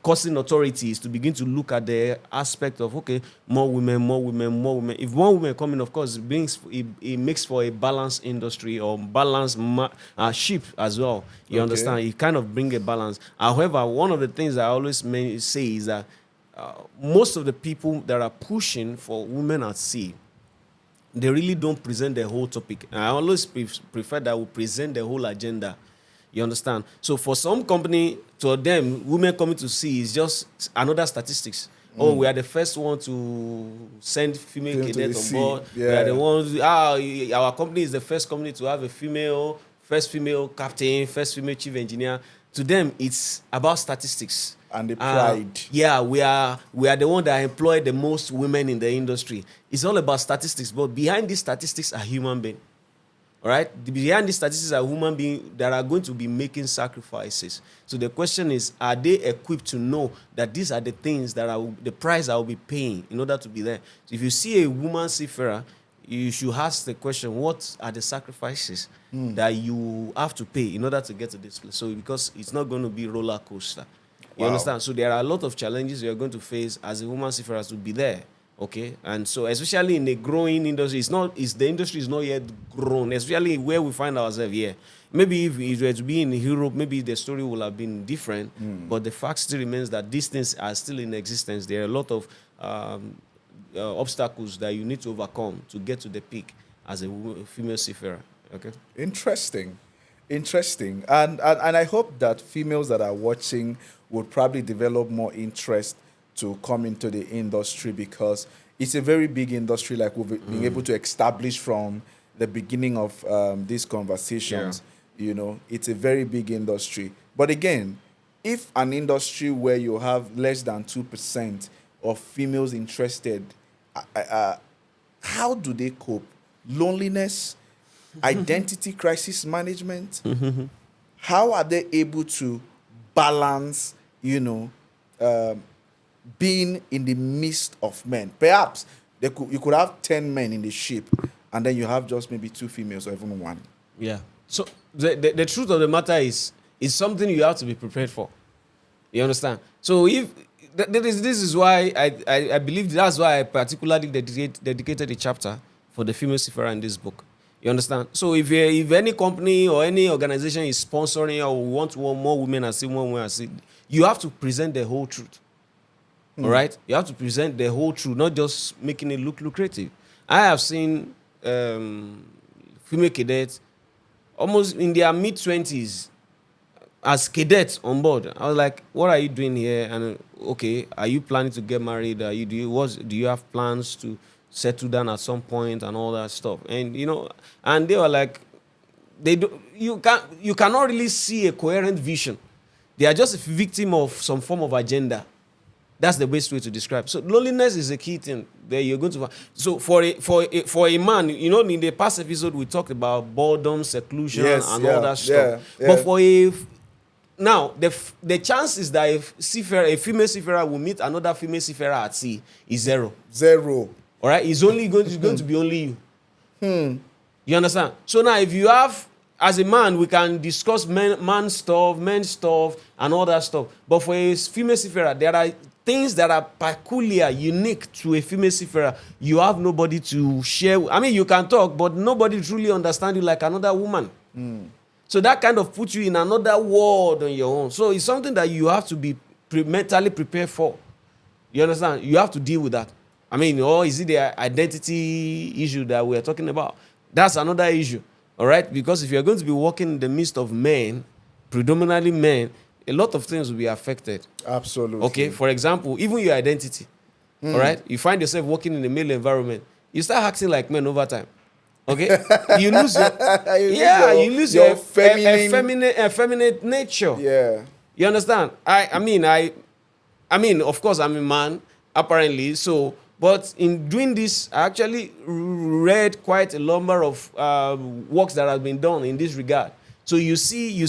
causing authorities to begin to look at the aspect of more women. If more women come in, of course, it makes for a balanced industry or balanced ship as well. You understand? It kind of brings a balance. However, one of the things I always say is that most of the people that are pushing for women at sea, they really don't present the whole topic. I always prefer that we present the whole agenda. You understand? So for some company, to them, women coming to sea is just another statistics. Oh, we are the first one to send female cadets on board. Yeah. We are the ones. Our company is the first company to have first female captain, first female chief engineer. To them, it's about statistics and the pride. We are the one that employ the most women in the industry. It's all about statistics, but behind these statistics are human beings. All right? Behind these statistics are human beings that are going to be making sacrifices. So the question is, are they equipped to know that these are the things that the price I will be paying in order to be there? So if you see a woman seafarer, you should ask the question, what are the sacrifices that you have to pay in order to get to this place? So because it's not going to be roller coaster. You understand? So there are a lot of challenges you're going to face as a woman seafarer to be there. Okay, and so especially in a growing industry, the industry is not yet grown, especially where we find ourselves here. Maybe if it were to be in Europe, maybe the story would have been different. But the fact still remains that these things are still in existence. There are a lot of obstacles that you need to overcome to get to the peak as a female seafarer. Okay. Interesting. Interesting. And I hope that females that are watching would probably develop more interest to come into the industry, because it's a very big industry, like we've been able to establish from the beginning of these conversations. You know, it's a very big industry. But again, if an industry where you have less than 2% of females interested, how do they cope? Loneliness, identity crisis management. How are they able to balance, being in the midst of men? Perhaps you could have 10 men in the ship, and then you have just maybe 2 females or even 1. Yeah. So the truth of the matter is something you have to be prepared for. You understand? So if this is why I believe that's why I particularly dedicated a chapter for the female seafarer in this book. You understand? So if any company or any organization is sponsoring or want more women and see more women and see, you have to present the whole truth. All right? You have to present the whole truth, not just making it look lucrative. I have seen female cadets almost in their mid-20s as cadets on board. I was like, what are you doing here? And okay, are you planning to get married? Do you have plans to settle down at some point and all that stuff? And and they were like, you cannot really see a coherent vision. They are just a victim of some form of agenda. That's the best way to describe. So loneliness is a key thing that you're going to find. So for a man, in the past episode we talked about boredom, seclusion, and all that stuff. Yeah. But now the chances that a female seafarer will meet another female seafarer at sea is 0. All right, it's only going to be only you. You understand? So now, if you have, as a man, we can discuss man stuff, men stuff, and all that stuff. But for a female seafarer, there are things that are peculiar, unique to a female seafarer. You have nobody to share. I mean, you can talk, but nobody truly understands you like another woman. So that kind of puts you in another world on your own. So it's something that you have to be mentally prepared for. You understand? You have to deal with that. I mean, or is it the identity issue that we're talking about? That's another issue. All right? Because if you're going to be working in the midst of men, predominantly men, a lot of things will be affected. Absolutely. Okay? For example, even your identity. All right? You find yourself working in a male environment. You start acting like men over time. Okay? You lose your effeminate nature. Yeah. You understand? I mean, of course, I'm a man, apparently. So, but in doing this, I actually read quite a number of works that have been done in this regard. So you see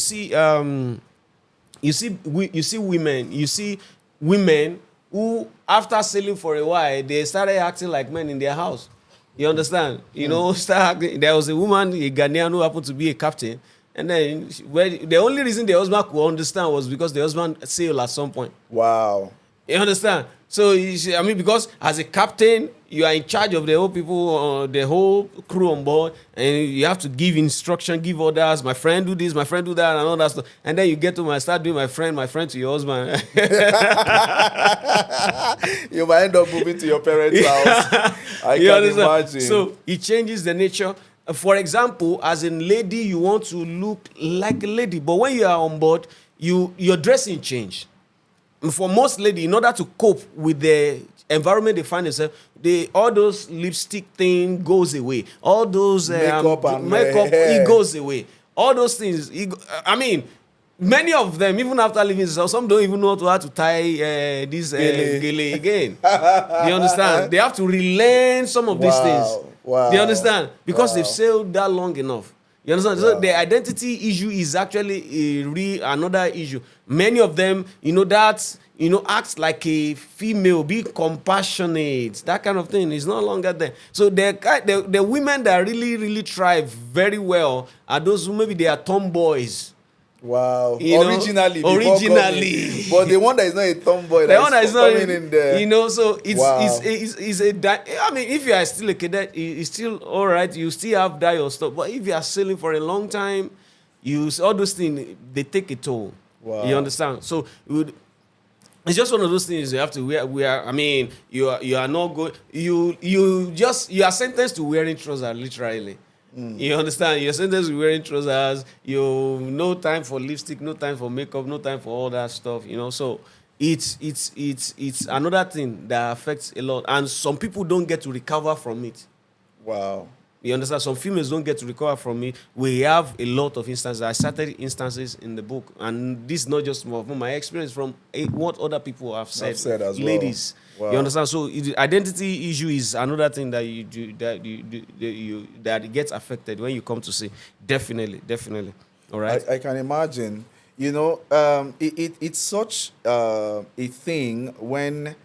women who, after sailing for a while, they started acting like men in their house. You understand? There was a woman, a Ghanaian, who happened to be a captain. And then the only reason the husband could understand was because the husband sailed at some point. Wow. You understand? So, because as a captain, you are in charge of the whole people, the whole crew on board, and you have to give instruction, give orders. My friend do this, my friend do that, and all that stuff. And then you get to start doing my friend to your husband. You might end up moving to your parents' house. I can imagine. So it changes the nature. For example, as a lady, you want to look like a lady, but when you are on board, your dressing change. For most ladies, in order to cope with the environment they find themselves, all those lipstick thing goes away. All those makeup, it goes away. All those things. Many of them, even after leaving, some don't even know how to tie this gele again. You understand? They have to relearn some of these things. Wow. You understand? Because they've sailed that long enough. You understand? Wow. So the identity issue is actually another issue. Many of them, act like a female, be compassionate, that kind of thing is no longer there. So the women that really, really thrive very well are those who maybe they are tomboys. Wow. You know, Originally, before originally. coming. But the one that is not a tomboy, The one that is not, coming in there. you know, so Wow. it's I mean, if you are still a cadet, it's still all right. You still have that your stuff. But if you are sailing for a long time, all those things, they take a toll. Wow. You understand? So it's just one of those things you have to wear. I mean, you are not going. You are sentenced to wearing trousers literally. You understand? You're sentenced to wearing trousers. You no time for lipstick, no time for makeup, no time for all that stuff. You know, so it's another thing that affects a lot, and some people don't get to recover from it. Wow. You understand? Some females don't get to recover from it. We have a lot of instances. I cited instances in the book, and this is not just from my experience, from what other people have said as ladies. Well. Wow. You understand? So identity issue is another thing that you do that it gets affected when you come to see. Definitely. All right. I can imagine. You know, it's such a thing when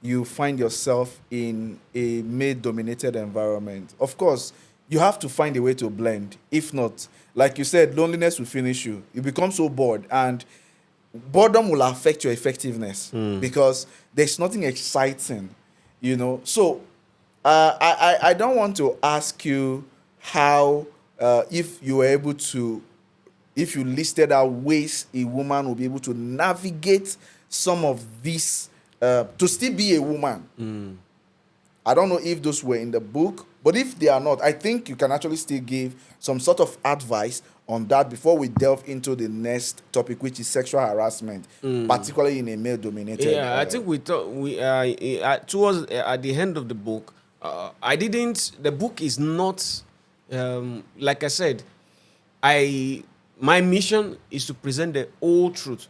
you find yourself in a male-dominated environment. Of course, you have to find a way to blend. If not, like you said, loneliness will finish you. You become so bored, and boredom will affect your effectiveness because there's nothing exciting, you know. So I don't want to ask you how, if you were able to, if you listed out ways a woman will be able to navigate some of these, to still be a woman. I don't know if those were in the book, but if they are not, I think you can actually still give some sort of advice on that before we delve into the next topic, which is sexual harassment, particularly in a male-dominated. Yeah, I think towards at the end of the book, I didn't. The book is not like I said. My mission is to present the whole truth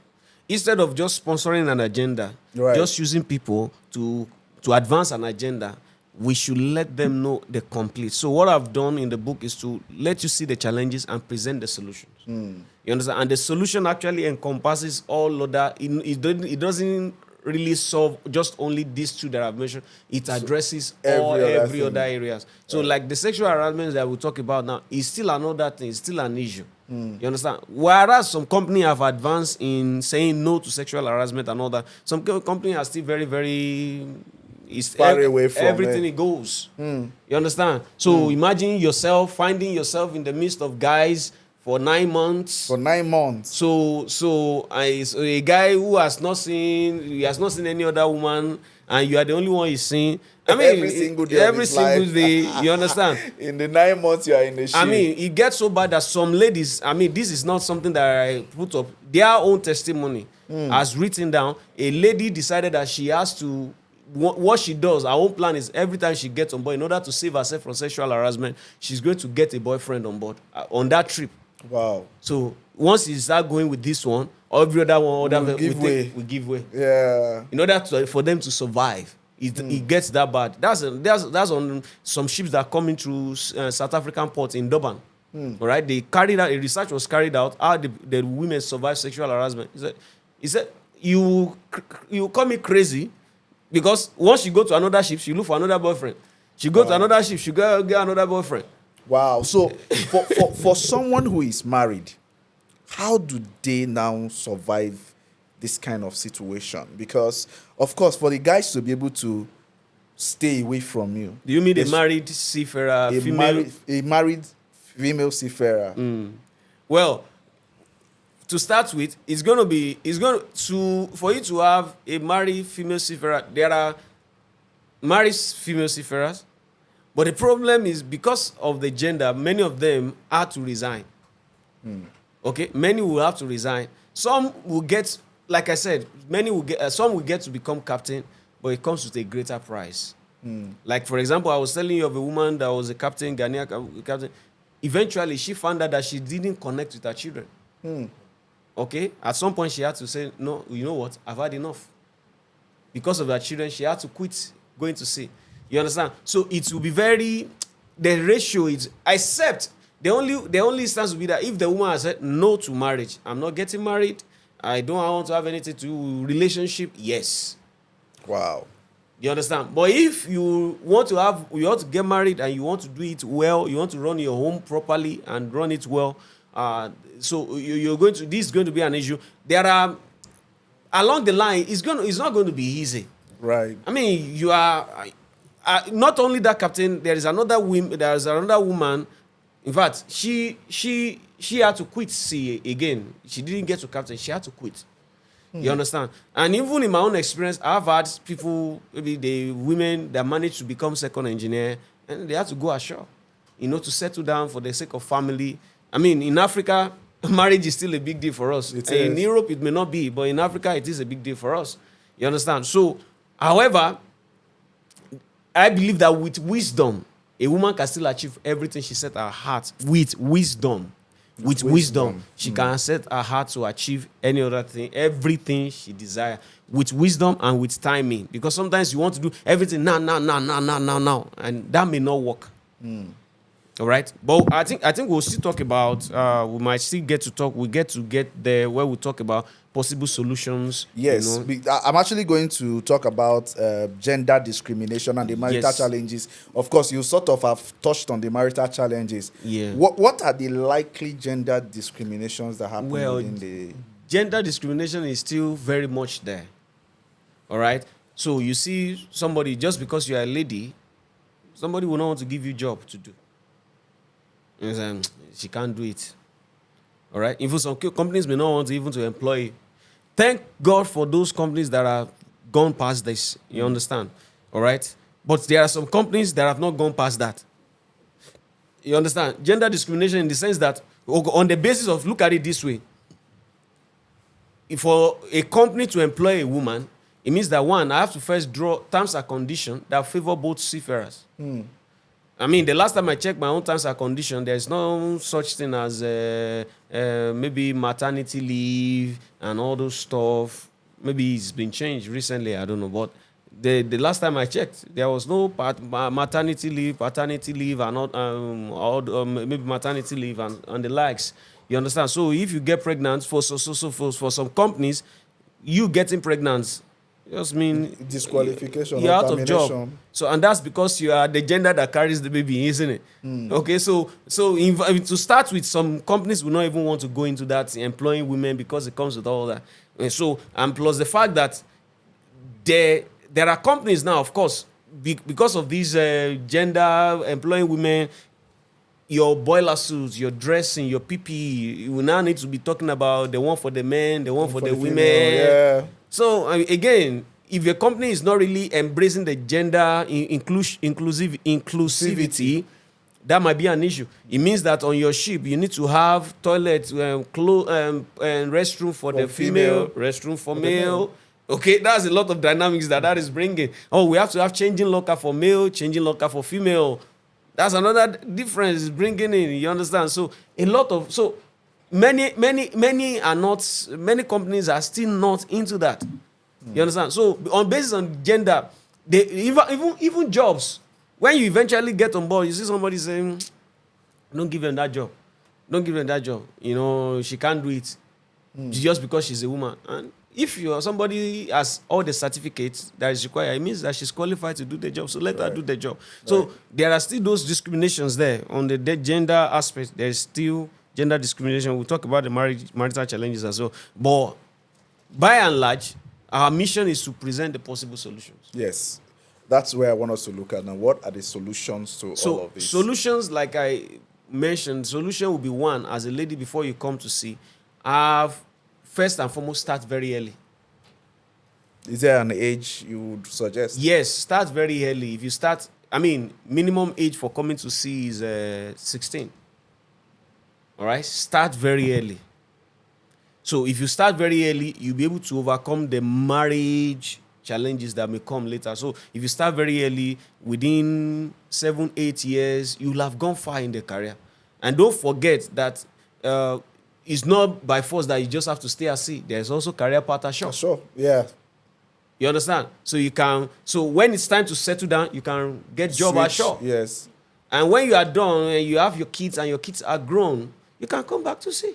instead of just sponsoring an agenda, right, just using people to advance an agenda. We should let them know the complete. So what I've done in the book is to let you see the challenges and present the solutions. You understand? And the solution actually encompasses all other. It doesn't really solve just only these two that I've mentioned. It addresses every other areas. So like the sexual harassment that we talk about now is still another thing. It's still an issue. You understand? Whereas some companies have advanced in saying no to sexual harassment and all that, some companies are still very, very... It's far away from everything it goes. You understand? So imagine finding yourself in the midst of guys for 9 months. For 9 months. So a guy who has not seen any other woman, and you are the only one he's seen. I mean, every single day, you understand? In the 9 months you are in the ship. I mean, it gets so bad that some ladies, I mean, this is not something that I put up. Their own testimony has written down. A lady decided that she has to, what she does, her own plan is every time she gets on board, in order to save herself from sexual harassment, she's going to get a boyfriend on board on that trip. Wow. So once you start going with this one, every other one, we give way. Yeah. In order for them to survive, it gets that bad. That's on some ships that are coming through South African ports in Durban. All right, they carried out a research was carried out how the women survive sexual harassment. He said you call me crazy. Because once you go to another ship, she look for another boyfriend. She go to another ship, she go get another boyfriend. Wow. So for someone who is married, how do they now survive this kind of situation? Because, of course, for the guys to be able to stay away from you. Do you mean a married seafarer, female? A married female seafarer. Well, to start with, for you to have a married female seafarer, there are married female seafarers, but the problem is because of the gender, many of them had to resign. Okay, many will have to resign. Some will get, like I said, some will get to become captain, but it comes with a greater price. Like, for example, I was telling you of a woman that was a captain, Ghanaian captain. Eventually, she found out that she didn't connect with her children. Okay, at some point she had to say, no, you know what, I've had enough. Because of her children, she had to quit going to sea. You understand? So it will be the ratio is, except the only instance will be that if the woman has said no to marriage, I'm not getting married, I don't want to have anything to do with relationship, yes. Wow. You understand? But if you want to get married and you want to do it well, you want to run your home properly and run it well, So you're going to, this is going to be an issue. There are, along the line, it's not going to be easy. Right. I mean, you are not only that, captain. There is another woman. In fact, she had to quit sea again. She didn't get to captain. She had to quit. You understand? And even in my own experience, I've had people, maybe the women that managed to become second engineer, and they had to go ashore, to settle down for the sake of family. I mean, in Africa, marriage is still a big deal for us. In Europe, it may not be, but in Africa, it is a big deal for us. You understand? So, however, I believe that with wisdom, a woman can still achieve everything she set her heart with wisdom. With wisdom, she can set her heart to achieve any other thing, everything she desires, with wisdom and with timing. Because sometimes you want to do everything now, and that may not work. All right, but I think we'll still talk about. We might still get to talk. We get there where we talk about possible solutions. Yes, I'm actually going to talk about gender discrimination and the marital challenges. Of course, you sort of have touched on the marital challenges. Yeah. What are the likely gender discriminations that happen within the... Gender discrimination is still very much there. All right. So you see somebody, just because you're a lady, somebody will not want to give you job to do. She can't do it. All right. Even some companies may not want to even to employ you. Thank God for those companies that have gone past this. You understand? All right. But there are some companies that have not gone past that. You understand? Gender discrimination in the sense that, on the basis of, look at it this way. For a company to employ a woman, it means that, one, I have to first draw terms and conditions that favor both seafarers. I mean, the last time I checked my own terms and conditions, there's no such thing as maybe maternity leave and all those stuff. Maybe it's been changed recently, I don't know. But the last time I checked, there was no maternity leave, paternity leave, and maybe maternity leave and the likes. You understand? So if you get pregnant, for some companies, you getting pregnant just mean disqualification, you're out of job. So, and that's because you are the gender that carries the baby, isn't it? Okay, so to start with, some companies will not even want to go into that, employing women, because it comes with all that. And plus the fact that there are companies now, of course, because of these gender employing women, your boiler suits, your dressing, your PPE, you will now need to be talking about the one for the men, the one for the women. Yeah. So, again, if your company is not really embracing the gender inclusivity, that might be an issue. It means that on your ship, you need to have toilet, and restroom for the female, restroom for male. Okay, that's a lot of dynamics that is bringing. Oh, we have to have changing locker for male, changing locker for female. That's another difference bringing in. You understand? So many companies are still not into that. You understand? So based on gender, they even jobs. When you eventually get on board, you see somebody saying, "Don't give them that job. Don't give them that job. She can't do it just because she's a woman." And if somebody has all the certificates that is required, it means that she's qualified to do the job. So let her do the job. So there are still those discriminations there on the gender aspect. There's still gender discrimination. We'll talk about the marital challenges as well. But by and large, our mission is to present the possible solutions. Yes. That's where I want us to look at now. What are the solutions to all of this? Solutions, like I mentioned, solution will be, one, as a lady, before you come to sea, first and foremost, start very early. Is there an age you would suggest? Yes, start very early. If you start, minimum age for coming to sea is 16. All right? Start very early. So if you start very early, you'll be able to overcome the marriage challenges that may come later. So if you start very early, within 7-8 years, you'll have gone far in the career. And don't forget that it's not by force that you just have to stay at sea. There's also career path ashore. Sure, yeah. You understand? So when it's time to settle down, you can get job ashore. Yes. And when you are done and you have your kids and your kids are grown, you can come back to sea.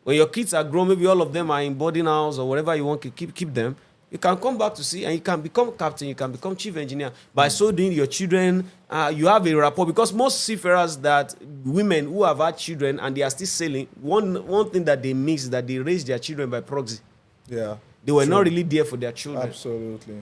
When your kids are grown, maybe all of them are in boarding house or whatever you want to keep them, You can come back to sea and you can become captain, you can become chief engineer. By so doing, your children, you have a rapport. Because most seafarers, that women who have had children and they are still sailing, one thing that they miss is that they raise their children by proxy. Yeah. They were True. not really there for their children. Absolutely.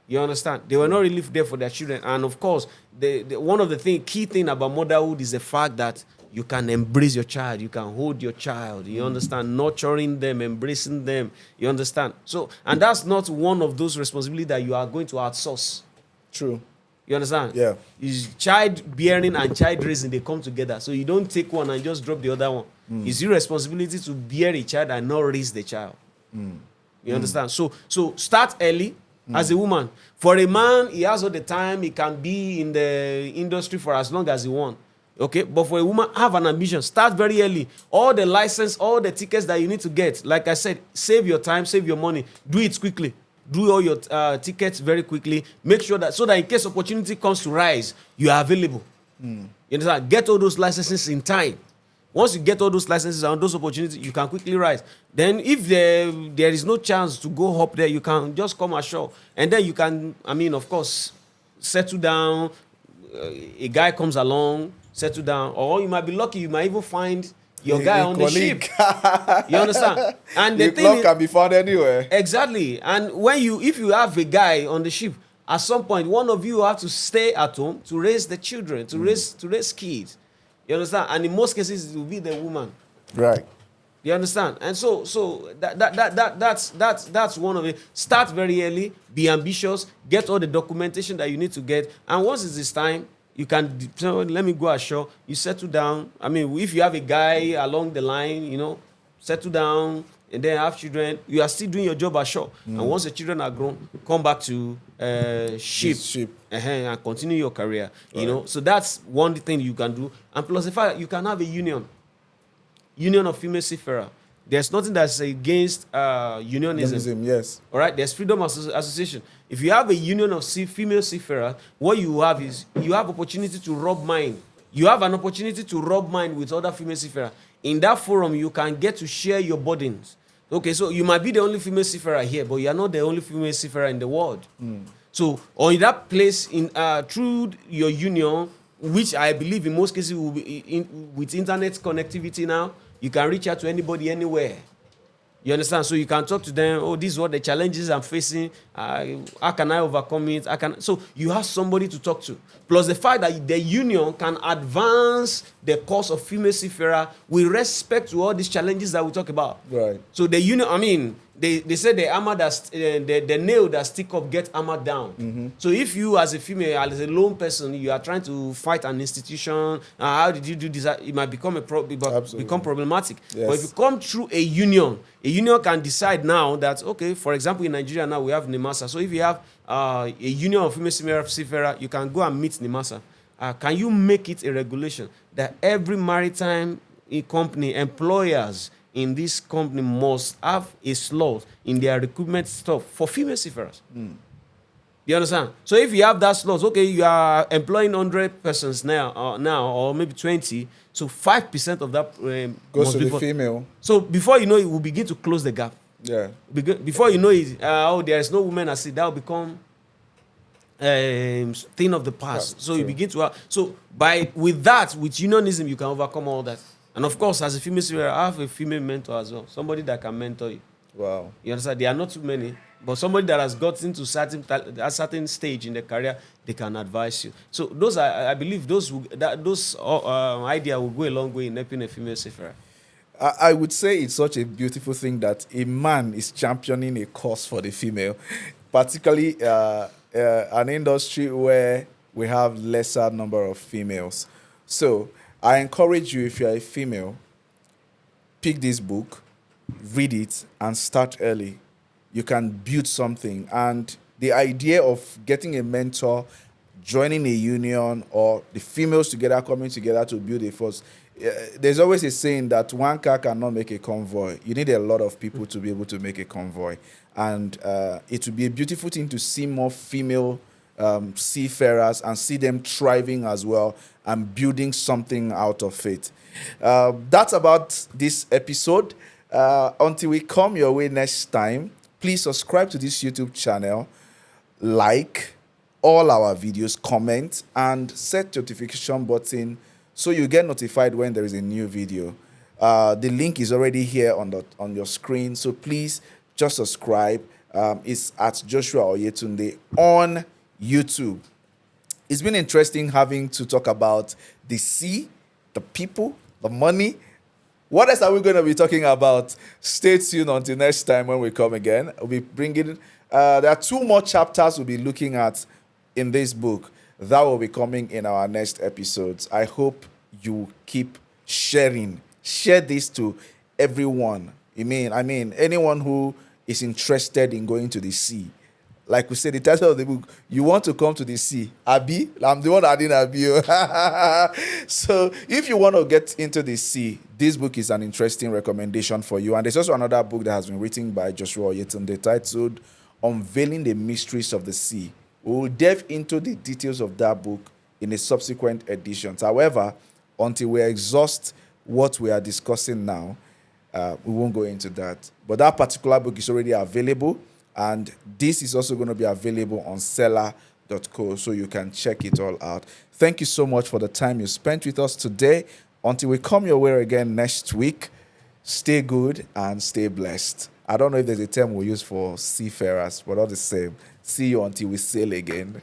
You understand? They were not really there for their children. And of course, one of the key thing about motherhood is the fact that you can embrace your child. You can hold your child. You understand? Nurturing them, embracing them. You understand? So, and that's not one of those responsibilities that you are going to outsource. True. You understand? Yeah. Is child bearing and child raising, they come together. So you don't take one and just drop the other one. It's your responsibility to bear a child and not raise the child. You understand? So start early. As a woman. For a man, he has all the time. He can be in the industry for as long as he wants. Okay? But for a woman, have an ambition. Start very early. All the license, all the tickets that you need to get. Like I said, save your time, save your money. Do it quickly. Do all your tickets very quickly. Make sure that, so that in case opportunity comes to rise, you are available. You understand? Get all those licenses in time. Once you get all those licenses and those opportunities, you can quickly rise. Then if there is no chance to go up there, you can just come ashore. And then you can, of course, settle down. A guy comes along, settle down. Or you might be lucky, you might even find your guy on the ship. You understand? And the thing can be found anywhere. Exactly. And if you have a guy on the ship, at some point, one of you have to stay at home to raise the children, to raise kids. You understand? And in most cases, it will be the woman. Right. You understand? And so that's one of it. Start very early, be ambitious, get all the documentation that you need to get. And once it is time, you can, let me go ashore. You settle down. If you have a guy along the line, settle down and then have children, you are still doing your job ashore. And once the children are grown, come back to ship. And continue your career. Right. So that's one thing you can do. And plus the fact that you can have a union of female seafarer. There's nothing that's against unionism. Yes. All right, there's freedom association. If you have a union of female seafarer, what you have is you have opportunity to rub mind. You have an opportunity to rub mind with other female seafarer. In that forum, you can get to share your burdens. Okay, so you might be the only female seafarer here, but you are not the only female seafarer in the world. So, or in that place, through your union, which I believe in most cases will be with internet connectivity now, you can reach out to anybody anywhere. You understand? So you can talk to them. Oh, this is what the challenges I'm facing. How can I overcome it? So you have somebody to talk to. Plus the fact that the union can advance the cause of female seafarer with respect to all these challenges that we talk about. Right. So the union, they say the armor the nail that stick up get hammered down. So if you as a female, as a lone person, you are trying to fight an institution, how did you do this? It might become become problematic. Yes. But if you come through a union can decide now that, okay, for example, in Nigeria now we have NIMASA. So if you have a union of female seafarer, you can go and meet NIMASA. Can you make it a regulation that every maritime company, employers in this company must have a slot in their recruitment stuff for female seafarers? You understand? So if you have that slot, okay, you are employing 100 persons now, or maybe 20, so 5% of that Goes to the female. So before you know it, we'll begin to close the gap. Yeah. Before you know it, there is no women at sea. That will become thing of the past. Yeah, so true. You begin to with unionism, you can overcome all that. And of course, as a female seafarer, I have a female mentor as well, somebody that can mentor you. Wow. You understand? There are not too many, but somebody that has gotten to a certain stage in the career, they can advise you. So those I believe those idea will go a long way in helping a female seafarer. I would say it's such a beautiful thing that a man is championing a cause for the female, particularly an industry where we have lesser number of females. So I encourage you, if you're a female, pick this book, read it, and start early. You can build something. And the idea of getting a mentor, joining a union, or the females together coming together to build a force, there's always a saying that one car cannot make a convoy. You need a lot of people to be able to make a convoy. And it would be a beautiful thing to see more female seafarers and see them thriving as well and building something out of it. That's about this episode. Until we come your way next time, Please subscribe to this YouTube channel, like all our videos, comment, and set notification button so you get notified when there is a new video. The link is already here on your screen, so please just subscribe. It's at Joshua Oyetunde on YouTube. It's been interesting having to talk about the sea, the people, the money. What else are we going to be talking about? Stay tuned until next time when we come again. We'll be bringing, there are 2 more chapters we'll be looking at in this book that will be coming in our next episodes. I hope you keep sharing. Share this to everyone. I mean, anyone who is interested in going to the sea. Like we said, the title of the book, you want to come to the sea. Abi? I'm the one adding Abi. So if you want to get into the sea, this book is an interesting recommendation for you. And there's also another book that has been written by Joshua Oyetunde titled Unveiling the Mysteries of the Sea. We will delve into the details of that book in a subsequent editions. However, until we exhaust what we are discussing now, we won't go into that. But that particular book is already available. And this is also going to be available on seller.co, so you can check it all out. Thank you so much for the time you spent with us today. Until we come your way again next week, stay good and stay blessed. I don't know if there's a term we use for seafarers, but all the same, see you until we sail again.